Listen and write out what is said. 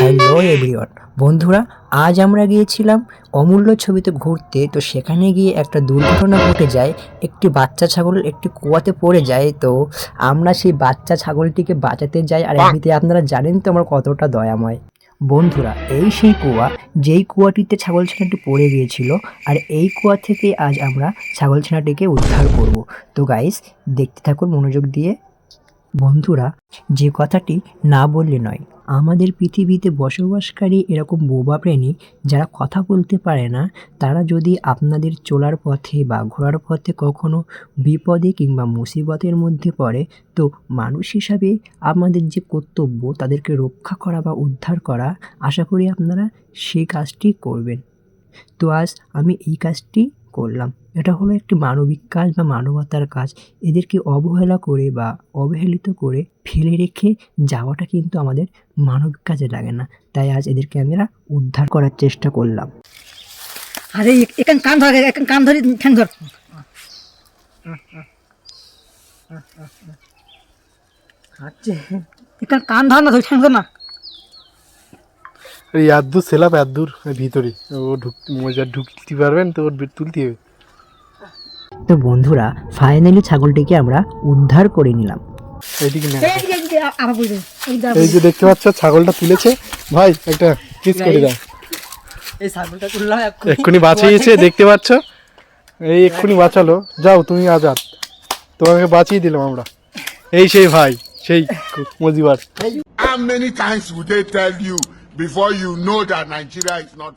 Hello everyone, বন্ধুরা, আজ আমরা গিয়েছিলাম অমূল্য ছবিতে ঘুরতে। তো সেখানে গিয়ে একটা দুর্ঘটনা ঘটে যায়। একটি বাচ্চা ছাগল একটি কুয়াতে পড়ে যায়। তো আমরা সেই বাচ্চা ছাগলটিকে বাঁচাতে যাই। আর এমনিতে আপনারা জানেন তো আমরা কতটা দয়াময়। বন্ধুরা, এই সেই কুয়া যেই কুয়াটিতে ছাগল ছানাটি পড়ে গিয়েছিল। আর এই কুয়া থেকেই আজ আমরা ছাগল ছানাটিকে উদ্ধার করব। তো গাইস, দেখতে থাকুন মনোযোগ দিয়ে। বন্ধুরা, যে কথাটি না বললে নয়, আমাদের পৃথিবীতে বসবাসকারী এরকম বোবা প্রাণী যারা কথা বলতে পারে না, তারা যদি আপনাদের চলার পথে বা ঘোরার পথে কখনো বিপদে কিংবা মুসিবতের মধ্যে পড়ে, তো মানুষ হিসাবে আমাদের যে কর্তব্য তাদেরকে রক্ষা করা বা উদ্ধার করা, আশা করি আপনারা সেই কাজটি করবেন। তো আজ আমি এই কাজটি করলাম। এটা হলো একটি মানবিক কাজ বা মানবতার কাজ। এদেরকে অবহেলা করে বা অবহেলিত করে ফেলে রেখে যাওয়াটা কিন্তু আমাদের মানবিক কাজে লাগে না। তাই আজ এদেরকে আমরা উদ্ধার করার চেষ্টা করলাম। আরে এখান কান ধর, এখান কান ধরি ঠ্যাং ধর। আচ্ছা, এখান কান ধর না, ধর ঠ্যাং ধর না। এই আদ্দুর সেলাপ আদ্দুর ভিতরে ও মজা ঢুকতে পারবেন তো ওর তুলতে হবে। তো বন্ধুরা, ফাইনালি ছাগলটিকে আমরা উদ্ধার করে নিলাম। এইদিকে না, আবার বই দে। এই যে দেখতে পাচ্ছ ছাগলটা তুলেছে। ভাই একটা কিস করে দাও। এই ছাগলটা তুললাম এক্ষুনি বাঁচিয়েছে, দেখতে পাচ্ছ, এই এক্ষুনি বাঁচালো। যাও তুমি আজাদ, তোমাকে বাঁচিয়ে দিলাম আমরা। এই সেই ভাই, সেই Mujibar. How many times would they tell you before you know that Nigeria is not